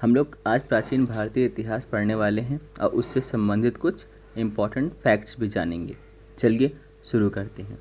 हम लोग आज प्राचीन भारतीय इतिहास पढ़ने वाले हैं और उससे संबंधित कुछ इम्पोर्टेंट फैक्ट्स भी जानेंगे। चलिए शुरू करते हैं।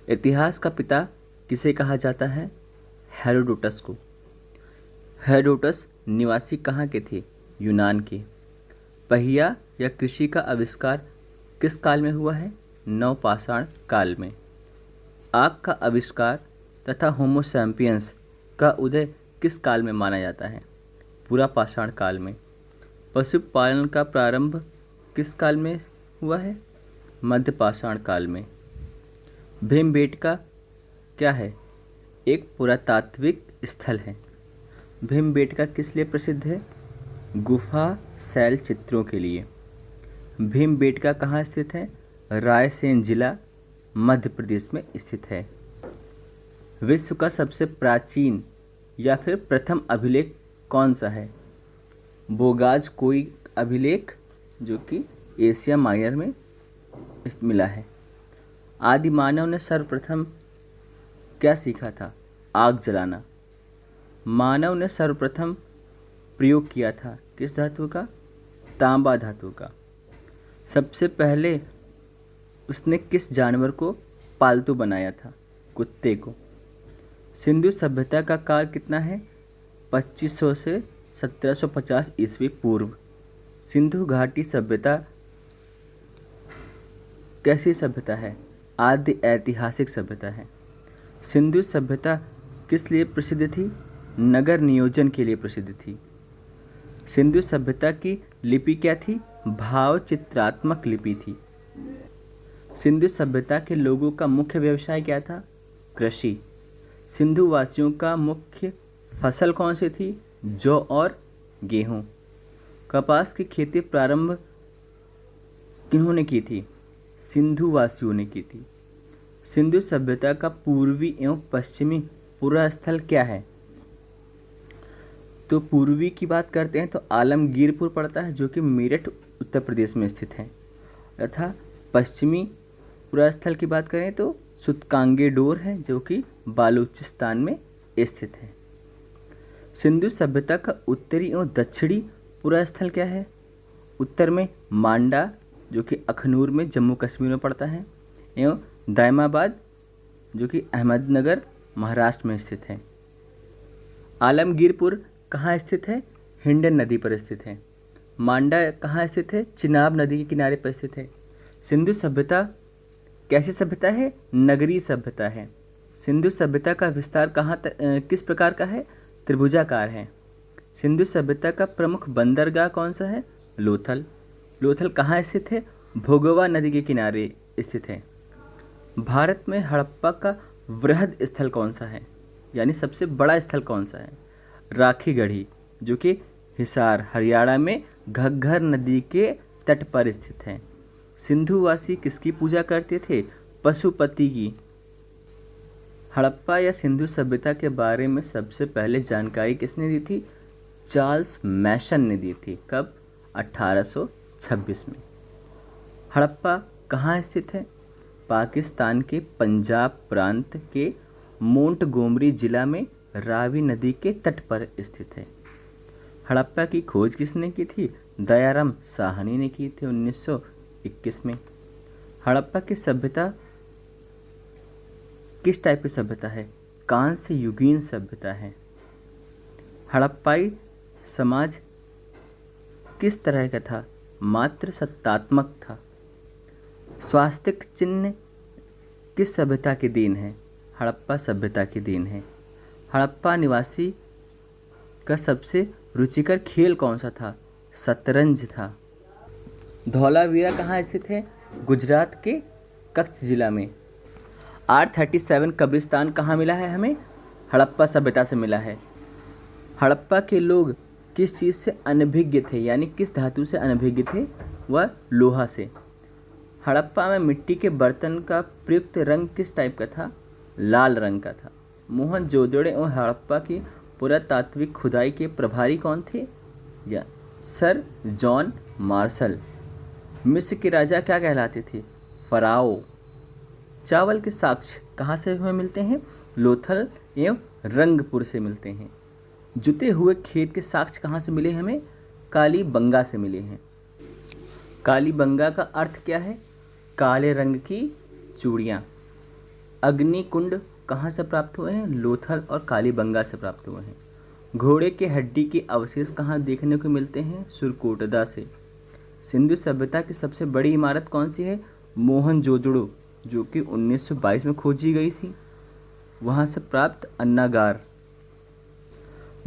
इतिहास का पिता किसे कहा जाता है? हेरोडोटस को। हेरोडोटस निवासी कहाँ के थे? यूनान के। पहिया या कृषि का आविष्कार किस काल में हुआ है? नवपाषाण काल में। आग का आविष्कार तथा होमो सैपियंस का उदय किस काल में माना जाता है? पुरापाषाण काल में। पशुपालन का प्रारंभ किस काल में हुआ है? मध्यपाषाण काल में। भीमबेटका क्या है? एक पुरातात्विक स्थल है। भीमबेटका किस लिए प्रसिद्ध है? गुफा शैल चित्रों के लिए। भीमबेटका कहाँ स्थित है? रायसेन जिला मध्य प्रदेश में स्थित है। विश्व का सबसे प्राचीन या फिर प्रथम अभिलेख कौन सा है? बोगाज कोई अभिलेख, जो कि एशिया माइनर में मिला है। आदि मानव ने सर्वप्रथम क्या सीखा था? आग जलाना। मानव ने सर्वप्रथम प्रयोग किया था किस धातु का? तांबा धातु का। सबसे पहले उसने किस जानवर को पालतू बनाया था? कुत्ते को। सिंधु सभ्यता का काल कितना है? 2500 से 1750 ईस्वी पूर्व। सिंधु घाटी सभ्यता कैसी सभ्यता है? आदि ऐतिहासिक सभ्यता है। सिंधु सभ्यता किस लिए प्रसिद्ध थी? नगर नियोजन के लिए प्रसिद्ध थी। सिंधु सभ्यता की लिपि क्या थी? भाव चित्रात्मक लिपि थी। सिंधु सभ्यता के लोगों का मुख्य व्यवसाय क्या था? कृषि। सिंधु वासियों का मुख्य फसल कौन सी थी? जौ और गेहूं। कपास की खेती प्रारंभ किन्होंने की थी? सिंधु वासियों ने की थी। सिंधु सभ्यता का पूर्वी एवं पश्चिमी पूरा स्थल क्या है? तो पूर्वी की बात करते हैं तो आलमगीरपुर पड़ता है, जो कि मेरठ उत्तर प्रदेश में स्थित है। तथा पश्चिमी पूरा स्थल की बात करें तो सुतकांगेडोर है, जो कि बालूचिस्तान में स्थित है। सिंधु सभ्यता का उत्तरी एवं दक्षिणी पूरा स्थल क्या है? उत्तर में मांडा, जो कि अखनूर में जम्मू कश्मीर में पड़ता है, एवं दायमाबाद, जो कि अहमदनगर महाराष्ट्र में स्थित है। आलमगीरपुर कहाँ स्थित है? हिंडन नदी पर स्थित है। मांडा कहाँ स्थित है? चिनाब नदी के किनारे पर स्थित है। सिंधु सभ्यता कैसी सभ्यता है? नगरीय सभ्यता है। सिंधु सभ्यता का विस्तार किस प्रकार का है? त्रिभुजाकार है। सिंधु सभ्यता का प्रमुख बंदरगाह कौन सा है? लोथल। लोथल कहाँ स्थित है? भोगवा नदी के किनारे स्थित है। भारत में हड़प्पा का वृहद स्थल कौन सा है, यानी सबसे बड़ा स्थल कौन सा है? राखीगढ़ी, जो कि हिसार हरियाणा में घग्घर नदी के तट पर स्थित है। सिंधुवासी किसकी पूजा करते थे? पशुपति की। हड़प्पा या सिंधु सभ्यता के बारे में सबसे पहले जानकारी किसने दी थी? चार्ल्स मैसन ने दी थी। कब? 1826 में। हड़प्पा कहाँ स्थित है? पाकिस्तान के पंजाब प्रांत के मोंटगोमरी जिला में रावी नदी के तट पर स्थित है। हड़प्पा की खोज किसने की थी? दयाराम साहनी ने की थी 1921 में। हड़प्पा की सभ्यता किस टाइप की सभ्यता है? कांस्य युगीन सभ्यता है। हड़प्पाई समाज किस तरह का था? मात्र सत्तात्मक था। स्वास्तिक चिन्ह किस सभ्यता की देन है? हड़प्पा सभ्यता की देन है। हड़प्पा निवासी का सबसे रुचिकर खेल कौन सा था? शतरंज था। धौलावीरा कहाँ स्थित है? गुजरात के कच्छ जिला में। R37 कब्रिस्तान कहाँ मिला है हमें? हड़प्पा सभ्यता से मिला है। हड़प्पा के लोग किस चीज़ से अनभिज्ञ थे, यानी किस धातु से अनभिज्ञ थे? वह लोहा से। हड़प्पा में मिट्टी के बर्तन का प्रयुक्त रंग किस टाइप का था? लाल रंग का था। मोहनजोदड़ो और हड़प्पा की पुरातात्विक खुदाई के प्रभारी कौन थे? या सर जॉन मार्शल। मिस्र के राजा क्या कहलाते थे? फराओ। चावल के साक्ष्य कहाँ से हमें मिलते हैं? लोथल एवं रंगपुर से मिलते हैं। जुते हुए खेत के साक्ष्य कहाँ से मिले हमें? कालीबंगा से मिले हैं। कालीबंगा का अर्थ क्या है? काले रंग की चूड़ियाँ। अग्निकुंड कहाँ से प्राप्त हुए हैं? लोथल और कालीबंगा से प्राप्त हुए हैं। घोड़े के हड्डी के अवशेष कहाँ देखने को मिलते हैं? सुरकोटदा से। सिंधु सभ्यता की सबसे बड़ी इमारत कौन सी है? मोहनजोदड़ो, जो कि 1922 में खोजी गई थी। वहाँ से प्राप्त अन्नागार।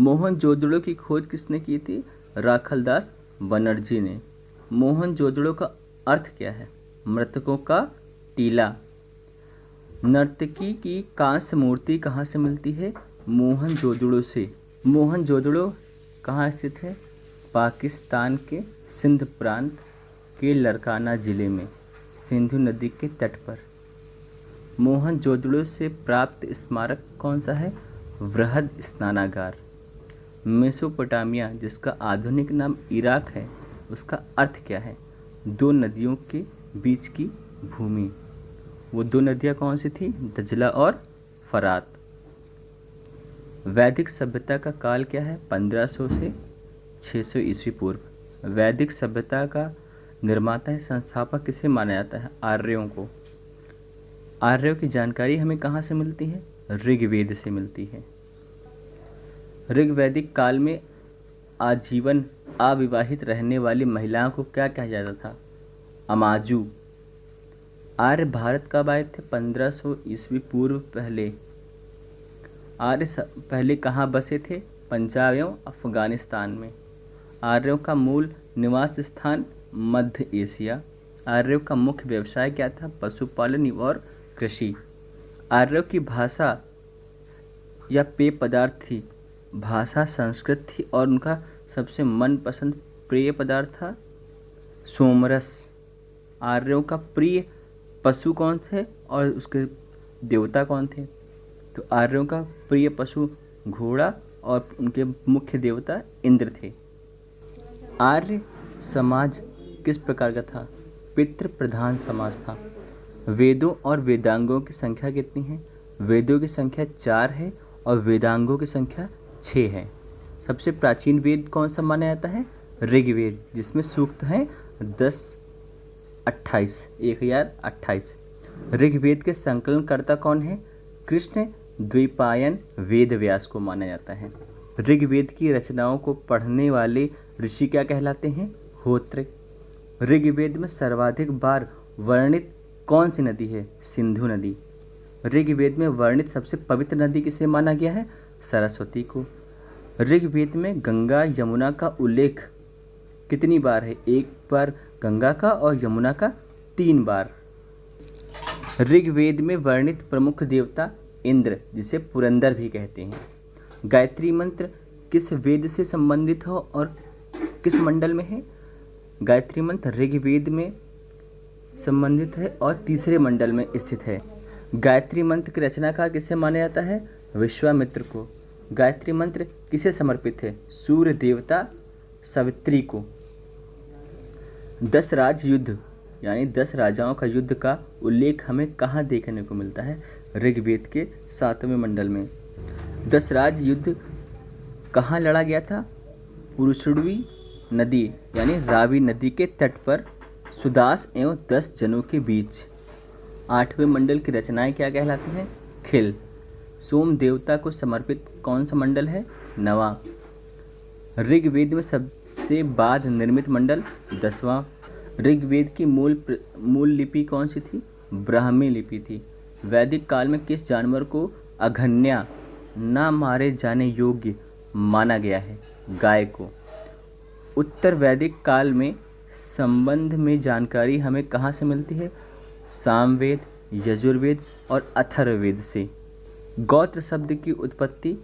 मोहनजोदड़ो की खोज किसने की थी? राखलदास बनर्जी ने। मोहनजोदड़ो का अर्थ क्या है? मृतकों का टीला। नर्तकी की कांस्य मूर्ति कहाँ से मिलती है? मोहनजोदड़ो से। मोहनजोदड़ो कहाँ स्थित है? पाकिस्तान के सिंध प्रांत के लरकाना जिले में, सिंधु नदी के तट पर। मोहनजोदड़ो से प्राप्त स्मारक कौन सा है? वृहद स्नानागार। मेसोपोटामिया, जिसका आधुनिक नाम इराक है, उसका अर्थ क्या है? दो नदियों के बीच की भूमि। वो दो नदियाँ कौन सी थी? दजला और फरात। वैदिक सभ्यता का काल क्या है? 1500 से 600 ईस्वी पूर्व। वैदिक सभ्यता का निर्माता है, संस्थापक किसे माना जाता है? आर्यों को। आर्यों की जानकारी हमें कहाँ से मिलती है? ऋग्वेद से मिलती है। ऋग्वैदिक काल में आजीवन अविवाहित रहने वाली महिलाओं को क्या कहा जाता था? अमाजू। आर्य भारत कब आए थे? 1500 ईस्वी पूर्व पहले। आर्य पहले कहाँ बसे थे? पंजाब एवं अफगानिस्तान में। आर्यों का मूल निवास स्थान मध्य एशिया। आर्यों का मुख्य व्यवसाय क्या था? पशुपालन और कृषि। आर्यों की भाषा या पेय पदार्थ थी? भाषा संस्कृत थी और उनका सबसे मनपसंद प्रिय पदार्थ था सोमरस। आर्यों का प्रिय पशु कौन थे और उसके देवता कौन थे? तो आर्यों का प्रिय पशु घोड़ा और उनके मुख्य देवता इंद्र थे। आर्य समाज किस प्रकार का था? पितृ प्रधान समाज था। वेदों और वेदांगों की संख्या कितनी है? वेदों की संख्या 4 है और वेदांगों की संख्या 6 है। सबसे प्राचीन वेद कौन सा माना जाता है? ऋग्वेद, जिसमें सूक्त हैं 1028। ऋग्वेद के संकलनकर्ता कौन है? कृष्ण द्वैपायन वेद व्यास को माना जाता है। ऋग्वेद की रचनाओं को पढ़ने वाले ऋषि क्या कहलाते हैं? होत्र। ऋग्वेद में सर्वाधिक बार वर्णित कौन सी नदी है? सिंधु नदी। ऋग्वेद में वर्णित सबसे पवित्र नदी किसे माना गया है? सरस्वती को। ऋग्वेद में गंगा यमुना का उल्लेख कितनी बार है? 1 बार गंगा का और यमुना का 3 बार। ऋग्वेद में वर्णित प्रमुख देवता इंद्र, जिसे पुरंदर भी कहते हैं। गायत्री मंत्र किस वेद से संबंधित हो और किस मंडल में है? गायत्री मंत्र ऋग्वेद में संबंधित है और तीसरे मंडल में स्थित है। गायत्री मंत्र की रचनाकार किसे माना जाता है? विश्वामित्र को। गायत्री मंत्र किसे समर्पित है? सूर्य देवता सावित्री को। 10 राज युद्ध यानी 10 राजाओं का युद्ध का उल्लेख हमें कहाँ देखने को मिलता है? ऋग्वेद के 7वें मंडल में। 10 राज युद्ध कहाँ लड़ा गया था? पुरुषुड़ी नदी यानी रावी नदी के तट पर सुदास एवं 10 जनों के बीच। 8वें मंडल की रचनाएं क्या कहलाती हैं? खिल। सोम देवता को समर्पित कौन सा मंडल है? नवा। ऋग्वेद में सबसे बाद निर्मित मंडल 10वां। ऋग्वेद की मूल लिपि कौन सी थी? ब्राह्मी लिपि थी। वैदिक काल में किस जानवर को अघन्या न मारे जाने योग्य माना गया है? गाय को। उत्तर वैदिक काल में संबंध में जानकारी हमें कहाँ से मिलती है? सामवेद, यजुर्वेद और अथर्ववेद से। गोत्र शब्द की उत्पत्ति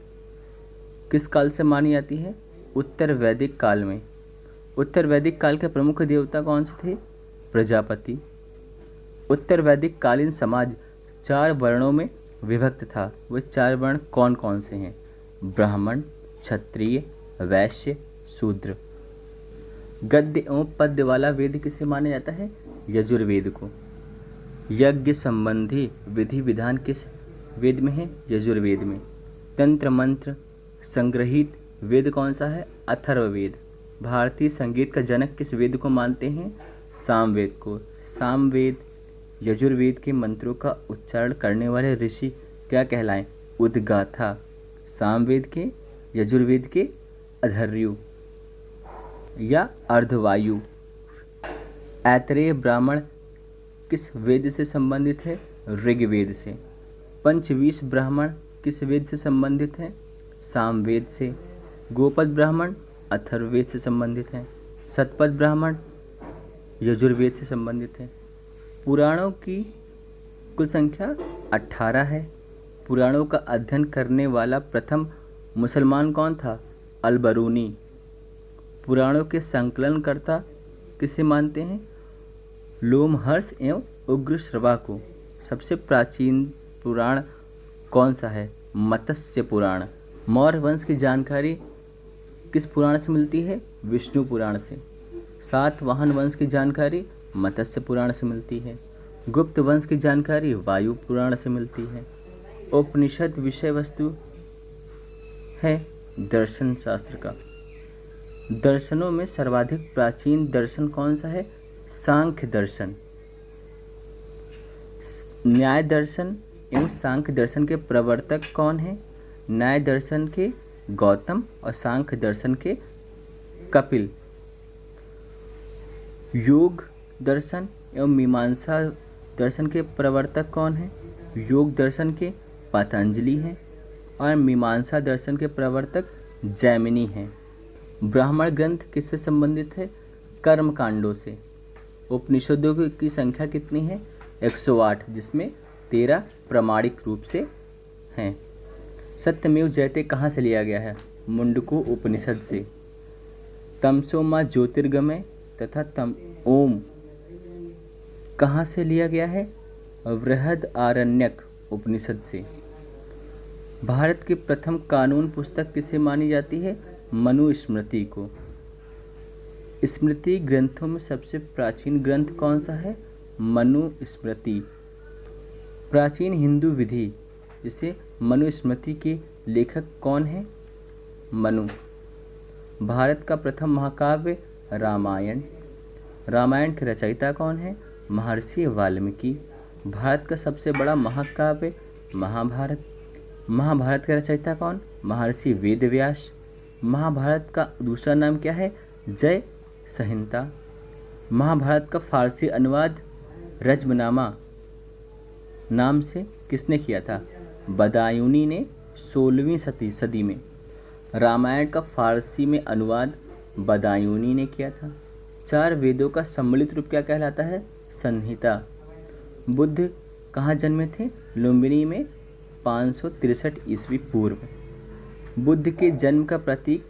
किस काल से मानी जाती है? उत्तर वैदिक काल में। उत्तर वैदिक काल के प्रमुख देवता कौन से थे? प्रजापति। उत्तर वैदिक कालीन समाज 4 वर्णों में विभक्त था। वे 4 वर्ण कौन कौन से हैं? ब्राह्मण, क्षत्रिय, वैश्य, शूद्र। गद्य एवं पद्य वाला वेद किसे माना जाता है? यजुर्वेद को। यज्ञ संबंधी विधि विधान किस वेद में है? यजुर्वेद में। तंत्र मंत्र संग्रहित वेद कौन सा है? अथर्ववेद। भारतीय संगीत का जनक किस वेद को मानते हैं? सामवेद को। सामवेद यजुर्वेद के मंत्रों का उच्चारण करने वाले ऋषि क्या कहलाएं? उद्गाथा। सामवेद के, यजुर्वेद के अधर्यु या अर्धवायु। ऐतरेय ब्राह्मण किस वेद से संबंधित है? ऋग्वेद से। पंचवीस ब्राह्मण किस वेद से संबंधित हैं? सामवेद से। गोपद ब्राह्मण अथर्ववेद से संबंधित हैं। शतपथ ब्राह्मण यजुर्वेद से संबंधित हैं। पुराणों की कुल संख्या 18 है। पुराणों का अध्ययन करने वाला प्रथम मुसलमान कौन था? अल-बरूनी। पुराणों के संकलनकर्ता किसे मानते हैं? लोमहर्ष एवं उग्रश्रवा को। सबसे प्राचीन पुराण कौन सा है? मत्स्य पुराण। मौर्य वंश की जानकारी किस पुराण से मिलती है? विष्णु पुराण से। सातवाहन वंश की जानकारी मत्स्य पुराण से मिलती है। गुप्त वंश की जानकारी वायु पुराण से मिलती है। उपनिषद विषय वस्तु है दर्शन शास्त्र का। दर्शनों में सर्वाधिक प्राचीन दर्शन कौन सा है? सांख्य दर्शन। न्याय दर्शन एवं सांख्य दर्शन के प्रवर्तक कौन हैं? न्याय दर्शन के गौतम और सांख्य दर्शन के कपिल। योग दर्शन एवं मीमांसा दर्शन के प्रवर्तक कौन हैं? योग दर्शन के पतंजलि हैं और मीमांसा दर्शन के प्रवर्तक जैमिनी हैं। ब्राह्मण ग्रंथ किससे संबंधित है? कर्म कांडों से। उपनिषदों की संख्या कितनी है? 108, जिसमें 13 प्रमाणिक रूप से हैं। सत्यमेव जयते कहाँ से लिया गया है? मुंडको उपनिषद से। तमसो मा ज्योतिर्गमय तथा तम ओम कहाँ से लिया गया है? बृहद आरण्यक उपनिषद से। भारत की प्रथम कानून पुस्तक किसे मानी जाती है? मनुस्मृति को। स्मृति ग्रंथों में सबसे प्राचीन ग्रंथ कौन सा है? मनुस्मृति। प्राचीन हिंदू विधि जिसे मनुस्मृति के लेखक कौन है? मनु। भारत का प्रथम महाकाव्य रामायण। रामायण के रचयिता कौन है? महर्षि वाल्मीकि। भारत का सबसे बड़ा महाकाव्य महाभारत। महाभारत के रचयिता कौन? महर्षि वेदव्यास। महाभारत का दूसरा नाम क्या है? जय संहिता। महाभारत का फारसी अनुवाद रज्मनामा नाम से किसने किया था? बदायूनी ने 16वीं सदी में। रामायण का फारसी में अनुवाद बदायूनी ने किया था। 4 वेदों का सम्मिलित रूप क्या कहलाता है? संहिता। बुद्ध कहाँ जन्मे थे? लुम्बिनी में 563 ईस्वी पूर्व। बुद्ध के जन्म का प्रतीक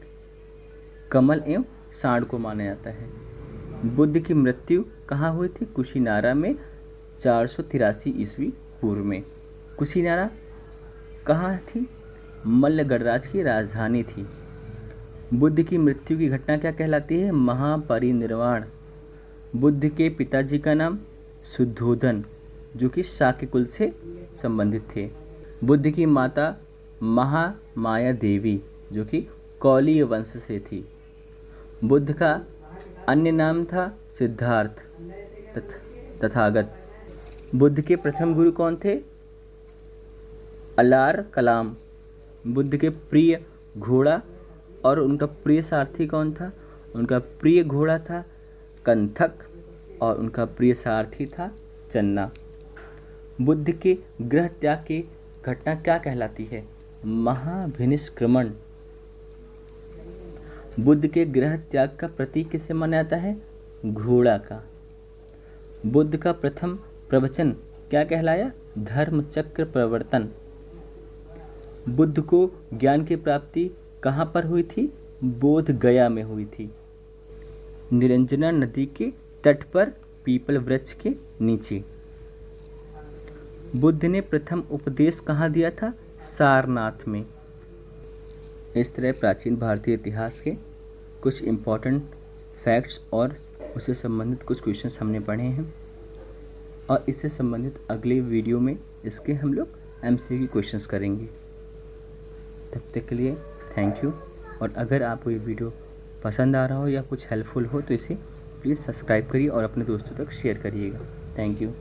कमल एवं सांड को माना जाता है। बुद्ध की मृत्यु कहाँ हुई थी? कुशीनारा में 483 ईस्वी पूर्व में। कुशीनारा कहाँ थी? मल्ल गणराज की राजधानी थी। बुद्ध की मृत्यु की घटना क्या कहलाती है? महापरिनिर्वाण। बुद्ध के पिताजी का नाम शुद्धोधन, जो कि शाक्य कुल से संबंधित थे। बुद्ध की माता महामाया देवी, जो कि कौलीय वंश से थी। बुद्ध का अन्य नाम था सिद्धार्थ तथागत। बुद्ध के प्रथम गुरु कौन थे? अलार कलाम। बुद्ध के प्रिय घोड़ा और उनका प्रिय सारथी कौन था? उनका प्रिय घोड़ा था कंथक और उनका प्रिय सारथी था चन्ना। बुद्ध के गृह त्याग की घटना क्या कहलाती है? महाभिनिष्क्रमण। बुद्ध के गृह त्याग का प्रतीक किसे माना जाता है? घोड़ा का। बुद्ध का प्रथम प्रवचन क्या कहलाया? धर्म चक्र प्रवर्तन। बुद्ध को ज्ञान की प्राप्ति कहाँ पर हुई थी? बोध गया में हुई थी। निरंजना नदी के तट पर पीपल वृक्ष के नीचे। बुद्ध ने प्रथम उपदेश कहाँ दिया था? सारनाथ में। इस तरह प्राचीन भारतीय इतिहास के कुछ इम्पोर्टेंट फैक्ट्स और उससे संबंधित कुछ क्वेश्चंस हमने पढ़े हैं और इससे संबंधित अगले वीडियो में इसके हम लोग MCQ क्वेश्चंस करेंगे। तब तक के लिए थैंक यू। और अगर आपको ये वीडियो पसंद आ रहा हो या कुछ हेल्पफुल हो तो इसे प्लीज़ सब्सक्राइब करिए और अपने दोस्तों तक शेयर करिएगा। Thank you.